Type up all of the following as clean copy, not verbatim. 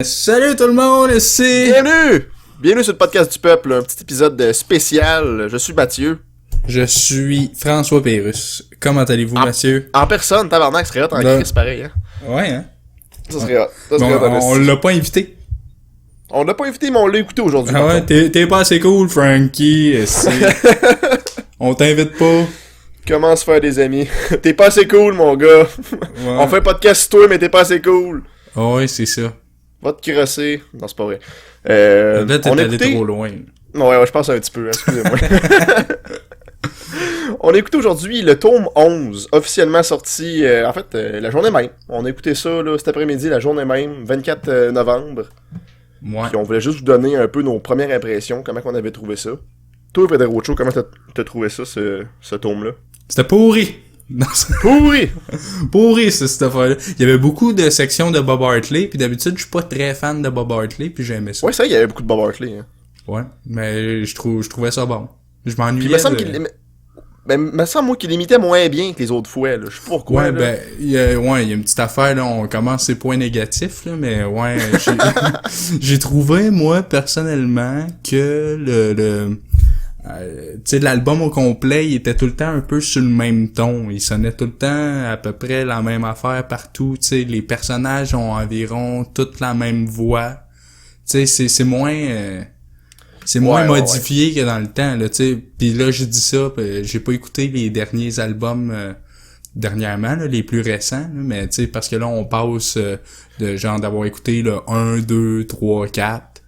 Salut tout le monde, c'est... Bienvenue! Bienvenue sur le podcast du peuple, un petit épisode spécial. Je suis Mathieu. Je suis François Pérusse. Comment allez-vous, Mathieu? En personne, tabarnak, ce serait hot en crise pareil, hein? Ouais, hein? Ça serait hot. Ça Bon, serait hot, on l'a pas invité. On l'a pas invité, mais on l'a écouté aujourd'hui. Ah ouais, t'es pas assez cool, Frankie. On t'invite pas. Comment se faire des amis? T'es pas assez cool, mon gars. Ouais. On fait un podcast sur toi, mais t'es pas assez cool. Ah ouais, c'est ça. Va te crosser. Non, c'est pas vrai. Là, t'es on a allé écouté... trop loin. Ouais, je pense un petit peu, excusez-moi. On a écouté aujourd'hui le tome 11, officiellement sorti, la journée même. On a écouté ça là, cet après-midi, la journée même, 24 novembre. Ouais. Puis on voulait juste vous donner un peu nos premières impressions, comment on avait trouvé ça. Toi, Pedro, comment t'as trouvé ça, ce tome-là? C'était pourri. Non, Pourri! pourri, cette affaire-là. Il y avait beaucoup de sections de Bob Hartley, puis d'habitude, je suis pas très fan de Bob Hartley, puis j'aimais ça. Ouais, ça, il y avait beaucoup de Bob Hartley. Hein. Ouais, mais je trouvais ça bon. Je Puis m'ennuyais il me semble me semble, moi, qu'il imitait moins bien que les autres fois, là. Je sais pas pourquoi, Ouais, là. ben, il y a une petite affaire, là, on commence ses points négatifs, là, mais ouais, j'ai trouvé, moi, personnellement, que tu sais, l'album au complet, il était tout le temps un peu sur le même ton. Il sonnait tout le temps à peu près la même affaire partout. Tu sais, les personnages ont environ toute la même voix. Tu sais, c'est moins... c'est moins modifié que dans le temps, là, tu sais. Puis là, j'ai dit ça, j'ai pas écouté les derniers albums dernièrement, là, les plus récents, là, mais tu sais, parce que là, on passe de genre d'avoir écouté le 1, 2, 3, 4.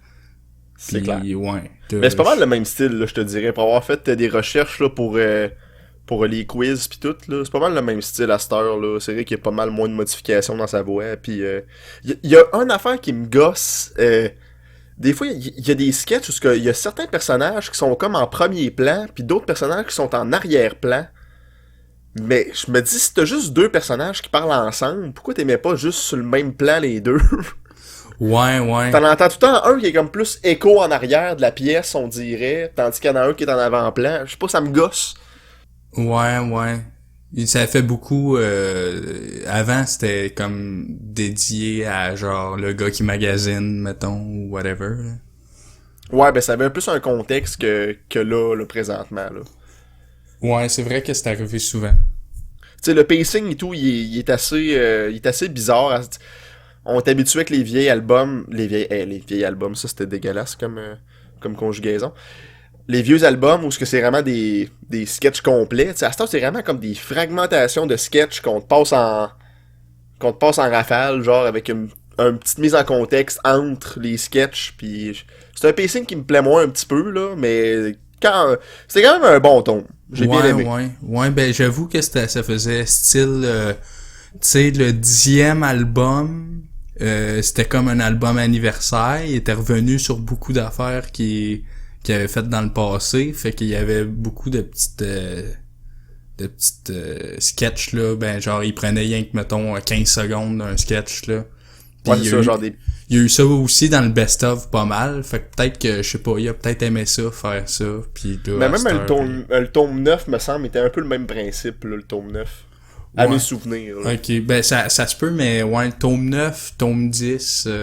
C'est clair. Ouais. Mais c'est pas mal le même style, là, je te dirais. Pour avoir fait des recherches là, pour les quiz pis tout, là, c'est pas mal le même style à cette heure, là. C'est vrai qu'il y a pas mal moins de modifications dans sa voix. Puis y a une affaire qui me gosse. Des fois, il y a des sketchs où il y a certains personnages qui sont comme en premier plan, puis d'autres personnages qui sont en arrière-plan. Mais je me dis, si t'as juste deux personnages qui parlent ensemble, pourquoi t'aimais pas juste sur le même plan les deux? Ouais. T'en entends tout le temps un qui est comme plus écho en arrière de la pièce, on dirait, tandis qu'il y en a un qui est en avant-plan. Je sais pas, ça me gosse. Ouais. Ça fait beaucoup... avant, c'était comme dédié à genre le gars qui magasine, mettons, ou whatever. Là. Ouais, ben ça avait plus un contexte que là, présentement. Là. Ouais, c'est vrai que c'est arrivé souvent. Tu sais, le pacing et tout, il est assez bizarre. On est habitué avec les vieils albums. Les vieils albums, ça c'était dégueulasse comme conjugaison. Les vieux albums où c'est vraiment des sketchs complets. T'sais, à ce temps, c'est vraiment comme des fragmentations de sketchs qu'on te passe en rafale, genre avec une petite mise en contexte entre les sketchs. Puis c'est un pacing qui me plaît moins un petit peu, là, mais c'était quand même un bon ton. J'ai bien aimé. Ouais, ben j'avoue que ça faisait style... tu sais, le 10e album... c'était comme un album anniversaire. Il était revenu sur beaucoup d'affaires qu'il avait faites dans le passé. Fait qu'il y avait beaucoup de petites sketchs, là. Ben, genre, il prenait rien que, mettons, 15 secondes d'un sketch, là. Puis Ouais, c'est ça, genre des... Il y a eu ça aussi dans le best-of pas mal. Fait que peut-être que, je sais pas, il a peut-être aimé ça, faire ça. Puis là, Mais même le tome 9, me semble, était un peu le même principe, là, le tome 9. À mes souvenirs. Là. Ok, ben ça se peut, mais ouais, tome 9, tome 10, ben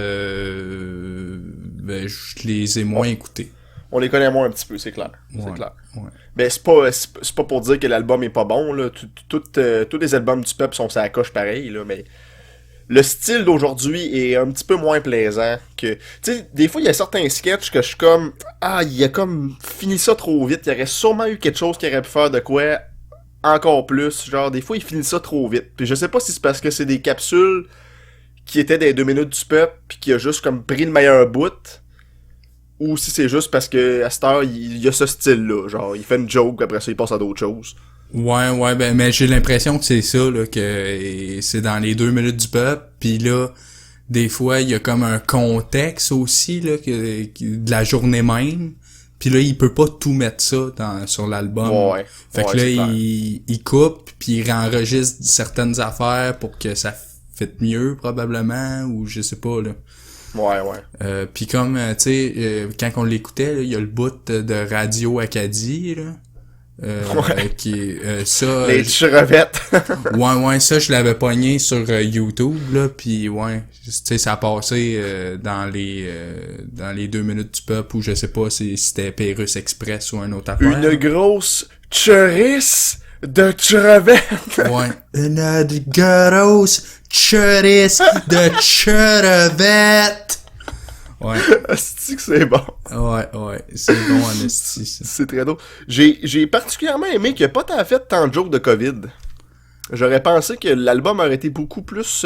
je les ai moins écoutés. On les connaît moins un petit peu, c'est clair. Ouais, c'est clair. Ouais. Ben c'est pas pour dire que l'album est pas bon, là. Tous les albums du peuple sont sur la coche pareil, là, mais le style d'aujourd'hui est un petit peu moins plaisant que... Tu sais, des fois, il y a certains sketchs que je suis comme... Ah, il a comme fini ça trop vite. Il y aurait sûrement eu quelque chose qui aurait pu faire de quoi... encore plus, genre des fois il finit ça trop vite. Puis je sais pas si c'est parce que c'est des capsules qui étaient des 2 minutes du peuple puis qui a juste comme pris le meilleur bout, ou si c'est juste parce que à cette heure il y a ce style là, genre il fait une joke puis après ça il passe à d'autres choses. Ouais, ben mais j'ai l'impression que c'est ça là, que c'est dans les 2 minutes du peuple, puis là des fois il y a comme un contexte aussi là de la journée même. Puis là, il peut pas tout mettre ça sur l'album. Ouais. Fait que là, il coupe, puis il réenregistre certaines affaires pour que ça fitte mieux, probablement, ou je sais pas, là. Ouais. Puis comme, tu sais, quand on l'écoutait, il y a le bout de Radio Acadie, là. Ça... Les crevettes. ouais, ça, je l'avais pogné sur YouTube, là, pis ouais, tu sais, ça a passé dans les 2 minutes du peuple, ou je sais pas si c'était Pérus Express ou un autre affaire. Une grosse cherice de crevettes. Ouais. Une grosse cherice de crevettes. Ouais. Asti que c'est bon. Ouais, c'est bon en esti, ça. C'est très drôle. J'ai particulièrement aimé qu'il n'y ait pas tant de jokes de COVID. J'aurais pensé que l'album aurait été beaucoup plus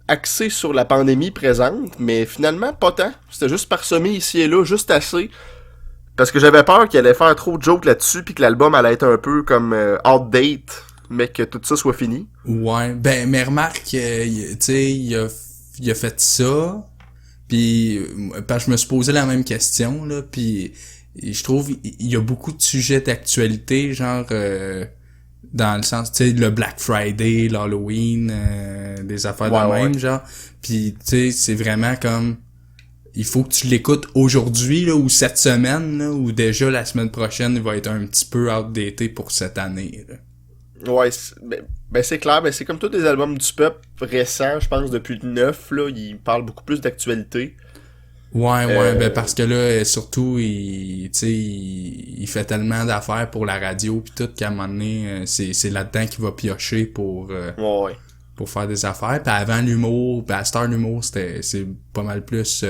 axé sur la pandémie présente, mais finalement pas tant. C'était juste parsemé ici et là, juste assez. Parce que j'avais peur qu'il allait faire trop de jokes là-dessus, puis que l'album allait être un peu comme outdate, mais que tout ça soit fini. Ouais, ben mais remarque, tu sais, il a fait ça. Puis, parce que je me suis posé la même question, là, puis je trouve il y a beaucoup de sujets d'actualité, genre, dans le sens, tu sais, le Black Friday, l'Halloween, des affaires de même, genre. Puis, tu sais, c'est vraiment comme, il faut que tu l'écoutes aujourd'hui, là, ou cette semaine, là, ou déjà la semaine prochaine, il va être un petit peu outdated pour cette année, là. Ouais, c'est clair, c'est comme tous les albums du peuple récents, je pense depuis le 9, là, ils parlent beaucoup plus d'actualité. Ouais, ben parce que là, surtout, il fait tellement d'affaires pour la radio pis tout qu'à un moment donné, c'est là-dedans qu'il va piocher pour faire des affaires. Pis avant l'humour, pis à Star l'humour, c'est pas mal plus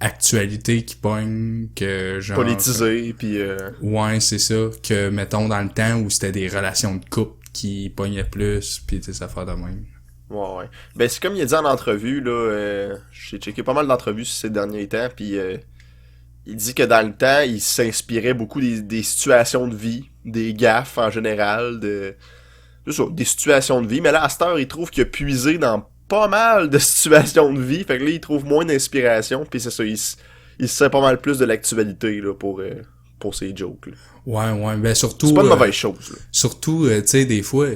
actualité qui pogne que genre politisé puis ouais, c'est ça, que mettons dans le temps où c'était des relations de couple qui pognaient plus pis des affaires de même. Ouais. Ben c'est comme il a dit en entrevue là, j'ai checké pas mal d'entrevues ces derniers temps, puis il dit que dans le temps, il s'inspirait beaucoup des situations de vie, des gaffes en général, des situations de vie, mais là à cette heure, il trouve qu'il a puisé dans pas mal de situations de vie, fait que là il trouve moins d'inspiration, puis c'est ça, il se sert pas mal plus de l'actualité là pour ses jokes là. Ouais, ben surtout c'est pas une mauvaise chose là. Surtout tu sais des fois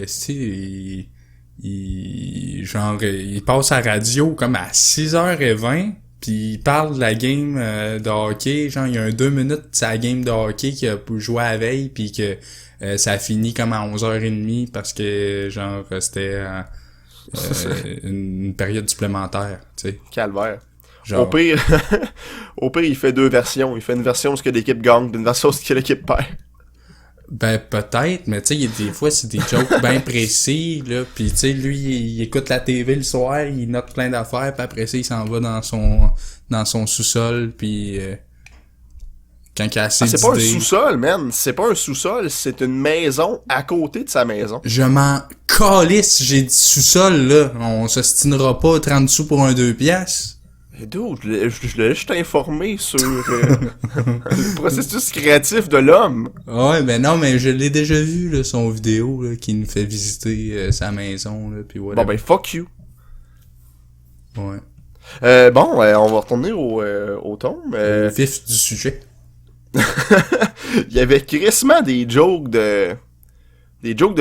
il passe à la radio comme à 6h20 puis il parle de la game de hockey, genre il y a 2 minutes c'est la game de hockey qu'il a joué à la veille puis que ça a fini comme à 11h30 parce que genre c'était une période supplémentaire, tu sais. Calvaire. Genre... Au pire, il fait 2 versions. Il fait une version où l'équipe gagne, une version où l'équipe perd. Ben, peut-être, mais tu sais, des fois, c'est des jokes bien précis, là, pis tu sais, lui, il écoute la TV le soir, il note plein d'affaires, pis après ça, il s'en va dans son sous-sol, pis quand il a assez d'idées... C'est pas un sous-sol, man. C'est pas un sous-sol, c'est une maison à côté de sa maison. Je m'en calisse, j'ai dit sous-sol, là. On s'ostinera pas 30 sous pour un 2 piastres. Et d'où? Je l'ai juste informé sur le processus créatif de l'homme. Ouais, ben non, mais je l'ai déjà vu, là, son vidéo, là, qui nous fait visiter sa maison, là, pis voilà. Bon, ben, fuck you. Ouais. On va retourner au tome. Au vif du sujet. Il y avait crissement des jokes de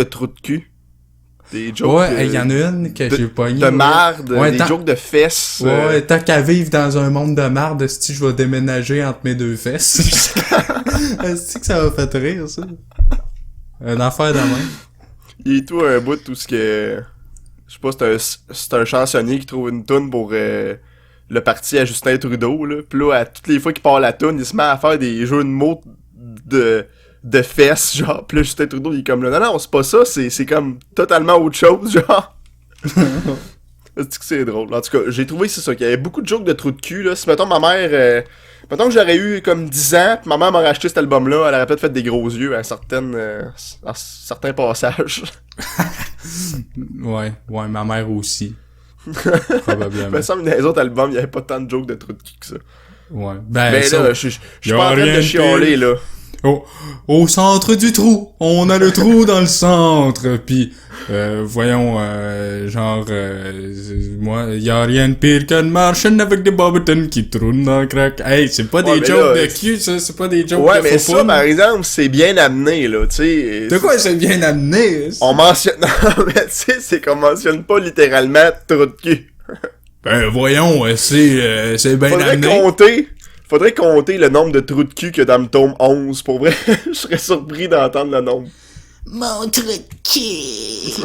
trous de cul. Des jokes ouais, il y en a une que j'ai pogné. De marde, des jokes de fesses. Ouais, tant qu'à vivre dans un monde de marde, si je vais déménager entre mes 2 fesses. Est-ce que ça va fait rire, ça? Une affaire de même. Il est tout un bout, tout ce que... Je sais pas, c'est un chansonnier qui trouve une toune pour le parti à Justin Trudeau, là. Pis là, à toutes les fois qu'il part la toune, il se met à faire des jeux de mots de fesses, genre. Pis là, Justin Trudeau, il est comme là, non, c'est pas ça, c'est comme totalement autre chose, genre. C'est que c'est drôle. En tout cas, j'ai trouvé, c'est ça, qu'il y avait beaucoup de jokes de trous de cul, là. Si, mettons, ma mère... mettons que j'aurais eu comme 10 ans, pis ma mère m'aurait acheté cet album-là, elle aurait peut-être fait des gros yeux à certains passages. Ouais, ma mère aussi. Probablement. Mais ça, dans les autres albums, il y avait pas tant de jokes de trous de cul que ça. Ouais. Ben là, je suis pas en train de chialer, là. Au centre du trou, on a le trou dans le centre, puis voyons, moi, y a rien de pire qu'une marchaine avec des bobotines qui tournent dans le crack. Hey, c'est pas des jokes de cul, ça, c'est pas des jokes de mais ça, par exemple, c'est bien amené, là, tu sais. De quoi c'est bien amené? On mentionne, non, mais tu sais, c'est qu'on mentionne pas littéralement trou de cul. Ben voyons, c'est bien amené. Faudrait compter le nombre de trous de cul qu'il y a dans le tome 11. Pour vrai, je serais surpris d'entendre le nombre. Mon trou de cul!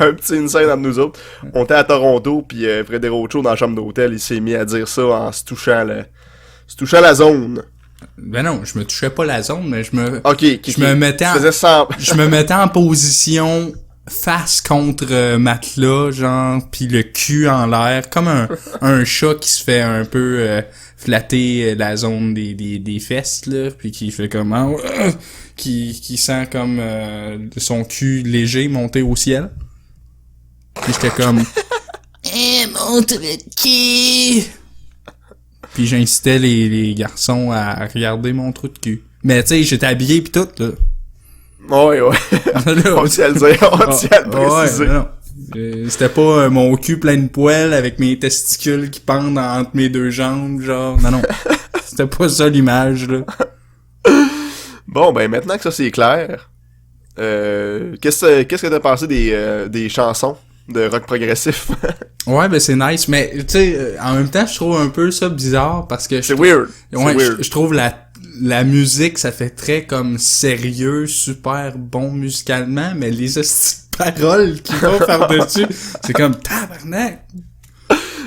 Un petit inside entre nous autres. On était à Toronto, puis Frédéric Rocho, dans la chambre d'hôtel, il s'est mis à dire ça en se touchant la zone. Ben non, je me touchais pas la zone, mais je me mettais je me mettais en position face contre matelas, genre, pis le cul en l'air, comme un chat qui se fait un peu flatter la zone des fesses, là, puis qui fait comme qui sent comme son cul léger monter au ciel. Puis j'étais comme Mon trou de cul! Puis j'incitais les garçons à regarder mon trou de cul. Mais tu sais, j'étais habillé pis tout, là. Ouais. On tient à le dire, on tient à le préciser. Ouais, non. C'était pas mon cul plein de poils avec mes testicules qui pendent entre mes deux jambes, genre. Non. C'était pas ça l'image, là. Bon, ben maintenant que ça c'est clair, qu'est-ce que t'as pensé des chansons de rock progressif? Ouais, ben c'est nice, mais tu sais, en même temps, je trouve un peu ça bizarre parce que c'est weird. Ouais, je trouve la musique, ça fait très comme sérieux, super bon musicalement, mais les paroles qui vont par-dessus, c'est comme tabarnak.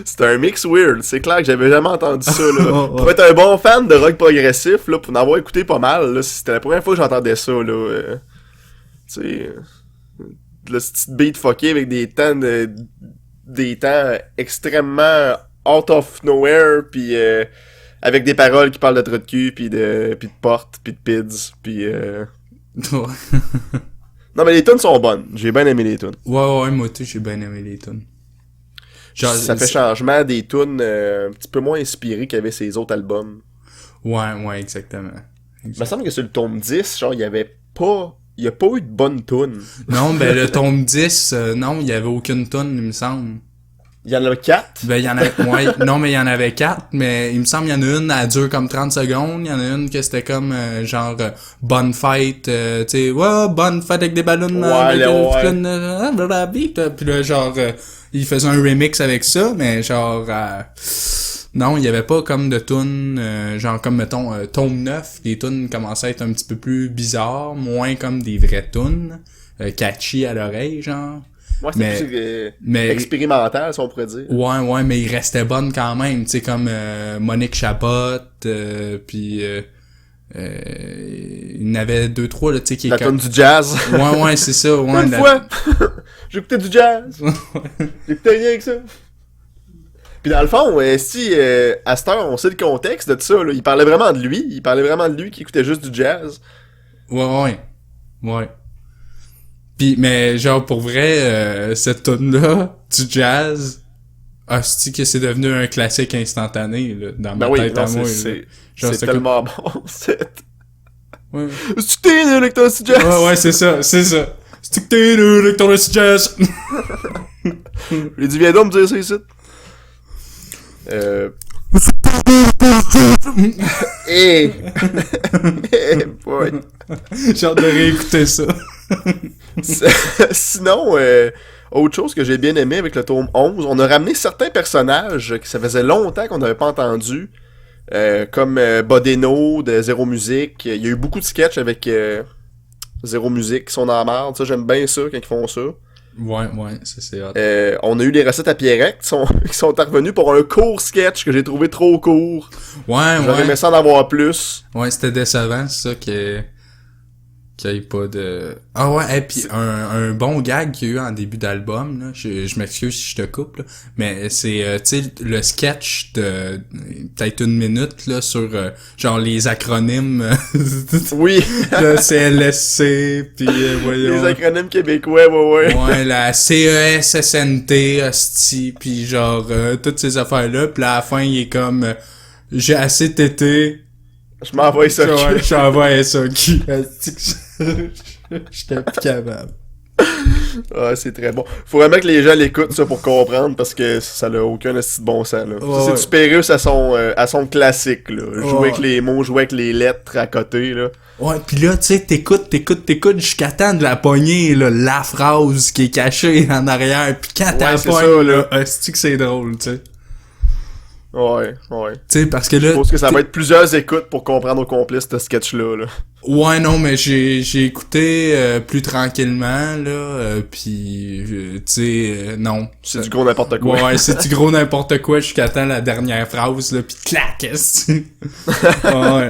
C'est un mix weird, c'est clair que j'avais jamais entendu ça, là. Pour être un bon fan de rock progressif, là, pour en avoir écouté pas mal, là, c'était la première fois que j'entendais ça, là. Tu sais, le petit beat fucké avec des temps extrêmement out of nowhere, puis avec des paroles qui parlent de trou de cul, puis de porte, puis de pids, puis Non, mais les tunes sont bonnes. J'ai bien aimé les tunes. Ouais, moi aussi, j'ai bien aimé les tunes. Genre, ça fait changement des tunes un petit peu moins inspirées qu'avait ses autres albums. Ouais, exactement. Il me semble que sur le tome 10, genre, il y a pas eu de bonne tune. Non, ben le tome 10, non, il y avait aucune tune, il me semble. Il y en a 4? Ben, il y en a, ouais, non, mais il y en avait 4, mais il me semble qu'il y en a une, elle dure comme 30 secondes, il y en a une que c'était comme, genre, bonne fête, tu sais, ouais, bonne fête avec des ballons, puis là, genre, il faisait un remix avec ça, mais genre, non, il y avait pas comme de tunes, genre, comme, mettons, tome 9, les tunes commençaient à être un petit peu plus bizarres, moins comme des vraies tunes, catchy à l'oreille, genre. Ouais, c'est plus expérimental, si on pourrait dire. Ouais, mais il restait bonne quand même, tu sais, comme Monique Chabot, puis il y en avait 2-3, là, tu sais, qui... La tonne du jazz. Ouais, c'est ça, ouais. Une fois, j'écoutais du jazz. J'écoutais rien avec ça. Puis dans le fond, si à cette heure, on sait le contexte de tout ça, là, il parlait vraiment de lui. Il parlait vraiment de lui qui écoutait juste du jazz. Ouais. Pis, mais genre, pour vrai, cette tune-là, du jazz, hostie que c'est devenu un classique instantané, là, dans ma tête à moi. C'est tellement bon, c'est... Ouais. C'est que t'es nul avec ton jazz! Ouais, c'est ça. C'est que t'es nul avec ton jazz! J'ai dit, viens donc me dire ça ici. Boy. J'ai hâte de réécouter ça. Sinon, autre chose que j'ai bien aimé avec le tome 11, on a ramené certains personnages que ça faisait longtemps qu'on n'avait pas entendu, comme Bodeno de Zéro Musique. Il y a eu beaucoup de sketchs avec Zéro Musique qui sont dans la merde. Ça, j'aime bien ça quand ils font ça. Ouais, c'est hot. On a eu les recettes à Pierrette qui sont revenus pour un court sketch que j'ai trouvé trop court. Ouais. J'aurais aimé ça en avoir plus. Ouais, c'était décevant, ça, qu'il y ait pas de... Ah ouais, et puis un bon gag qu'il y a eu en début d'album, là, je m'excuse si je te coupe, là, mais c'est, tu sais, le sketch de peut-être 1 minute, là, sur, genre, les acronymes. Oui. Le CLSC, pis voyons. Les acronymes québécois, ouais. Ouais, la CESSNT, hostie, pis genre, toutes ces affaires-là, pis à la fin, il est comme, j'ai assez tété. Je m'envoie ça. Ouais, je t'envoie ça. J'étais plus capable. Ouais, c'est très bon. Faut vraiment que les gens l'écoutent, ça, pour comprendre, parce que ça n'a aucun esti de bon sens, là. Ouais, c'est du Superus à son classique, là. Jouer avec les mots, jouer avec les lettres à côté, là. Ouais, pis là, tu sais, t'écoutes jusqu'à temps de la poignée, là, la phrase qui est cachée en arrière, pis quand t'as la pogne, là, c'est que c'est drôle, tu sais. Ouais. Tu sais, parce que Je là... pense que ça va être plusieurs écoutes pour comprendre au complet ce sketch-là, là. Ouais, non, mais j'ai écouté plus tranquillement, là, pis, tu sais, non. C'est du gros n'importe quoi. Ouais, c'est du gros n'importe quoi jusqu'à temps la dernière phrase, là, pis clac, est-ce ouais.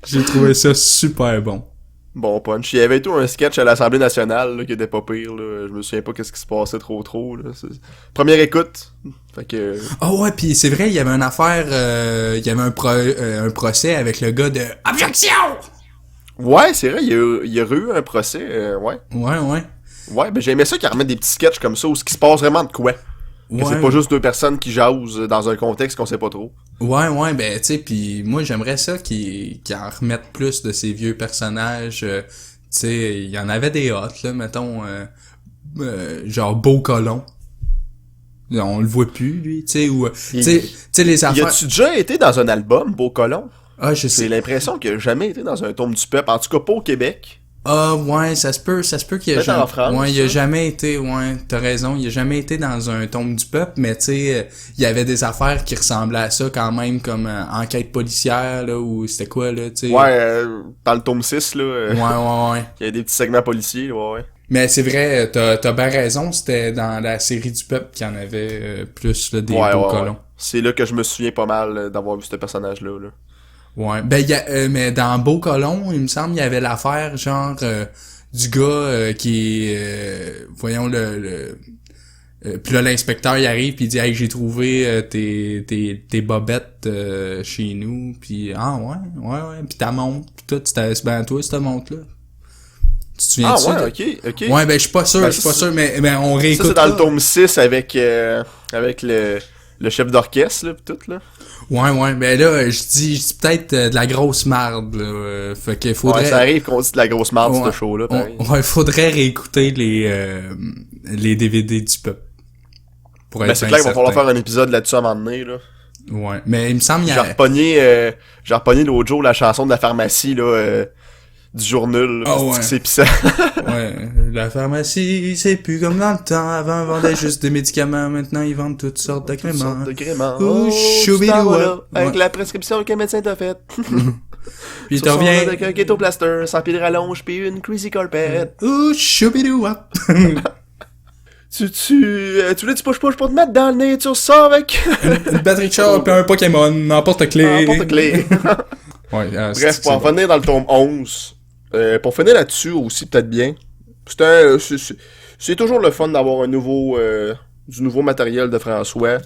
J'ai trouvé ça super bon. Bon punch. Il y avait tout un sketch à l'Assemblée nationale là, qui était pas pire. Là. Je me souviens pas qu'est-ce qui se passait trop. Là. Première écoute. Fait que... Oh ouais, pis c'est vrai, il y avait une affaire, il y avait un procès avec le gars de « Objection! » Ouais, c'est vrai, il y a eu un procès, ouais. Ouais. Ouais, ben j'aimais ça qu'ils remettent des petits sketchs comme ça où ce qui se passe vraiment de quoi. Que c'est pas juste deux personnes qui jasent dans un contexte qu'on sait pas trop. Ouais, ben tu sais, pis moi j'aimerais ça qu'ils en remettent plus de ces vieux personnages. Tu sais, il y en avait des hot, là, mettons, genre Beau Colon. On le voit plus, lui, tu sais, ou... Tu sais, les affaires... Y a-tu déjà été dans un album, Beau Colon? Ah, je sais. J'ai l'impression qu'il a jamais été dans un tome du peuple, en tout cas pas au Québec. Ah, ouais, ça se peut qu'il y a jamais... en France, ouais, il a jamais été, ouais, t'as raison, il a jamais été dans un tome du peuple, mais tu sais, il y avait des affaires qui ressemblaient à ça quand même, comme enquête policière, là, ou c'était quoi, là, tu sais. Ouais, dans le tome 6, là. Ouais. Il y a des petits segments policiers, ouais. Mais c'est vrai, t'as bien raison, c'était dans la série du peuple qu'il y en avait plus, là, des beaux colons. Ouais. C'est là que je me souviens pas mal d'avoir vu ce personnage-là, là. Ouais, ben mais dans Beau Colon, il me semble il y avait l'affaire genre du gars qui voyons puis là l'inspecteur il arrive puis il dit hey j'ai trouvé tes bobettes chez nous puis ouais puis ta montre puis tout c'était ben toi cette montre là. Tu te souviens de ça? Ok. Ouais, ben je suis pas sûr, mais on réécoute. Ça c'est dans le tome 6 avec le chef d'orchestre là pis tout là. Ouais, ben là, je dis peut-être de la grosse marde, là. Fait qu'il faudrait... Ouais, ça arrive qu'on dit de la grosse marde, ce show-là, pareil. Ouais, faudrait réécouter les DVD du peuple. Pour être c'est clair qu'il va falloir faire un épisode là-dessus à un moment donné, là. Ouais, mais il me semble qu'il y a... J'ai repogné l'autre jour la chanson de la pharmacie, là, du journal, là, ouais. C'est pissant. Ouais, la pharmacie, c'est plus comme dans le temps. Avant, ils vendaient juste des médicaments. Maintenant, ils vendent toutes sortes d'agréments. Oh, choubidou, avec la prescription que le médecin t'a faite. Puis t'en reviens... Avec un ghetto plaster, 100 pieds de rallonge, puis une crazy carpet. Oh, choubidou. Tu voulais du push-push pour te mettre dans le nez, tu ressors avec... une batterie de char, puis un Pokémon, en porte-clés. Ouais, bref, pour en finir dans le tome 11, pour finir là-dessus aussi, peut-être bien, c'est toujours le fun d'avoir du nouveau matériel de François.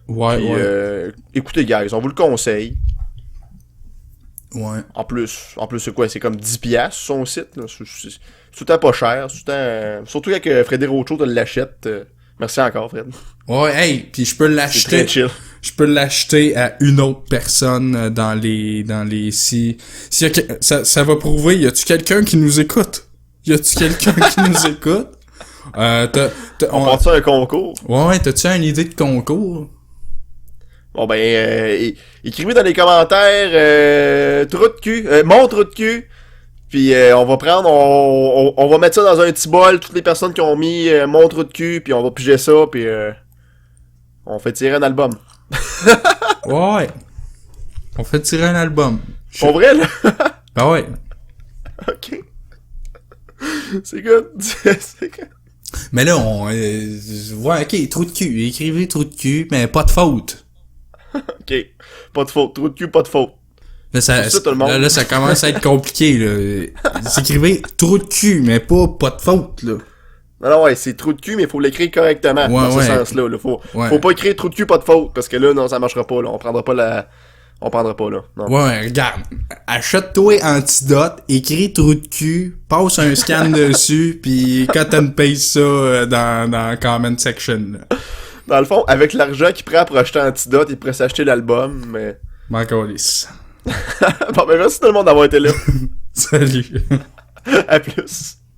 Ouais. Écoutez, guys, on vous le conseille. Ouais. En plus, c'est quoi? C'est comme 10$ sur son site. Là. C'est tout le temps pas cher. Surtout quand Frédéric Rochaud te l'achète. Merci encore, Fred. Ouais, hey, puis je peux l'acheter. C'est très chill. Je peux l'acheter à une autre personne dans les si ça va prouver, y a-tu quelqu'un qui nous écoute? Y a-tu quelqu'un qui nous écoute? On part ça un concours. Ouais, t'as-tu une idée de concours? Bon ben, écrivez dans les commentaires trou de cul, mon trou de cul. Puis on va prendre, on va mettre ça dans un petit bol, toutes les personnes qui ont mis mon trou de cul, puis on va piger ça, puis on fait tirer un album. Ouais. On fait tirer un album. Pour vrai, là? Ben ouais. Ok. C'est good. C'est good. Mais là, ouais, ok, trou de cul. Écrivez trou de cul, mais pas de faute. Ok. Pas de faute. Trou de cul, pas de faute. Là, ça commence à être compliqué, là. S'écrivez trou de cul, mais pas de faute, là. Non, ouais, c'est trou de cul, mais il faut l'écrire correctement, dans ce sens-là. Là. Faut pas écrire trou de cul, pas de faute, parce que là, non, ça marchera pas, là. On prendra pas, là. Non. Ouais, regarde. Achète-toi Antidote, écris trou de cul, passe un scan dessus, pis cut and paste ça dans comment section, là. Dans le fond, avec l'argent qu'il prend pour acheter Antidote, il pourrait s'acheter l'album, mais... Marcolis. Bon, ben merci tout le monde d'avoir été là. Salut. À plus.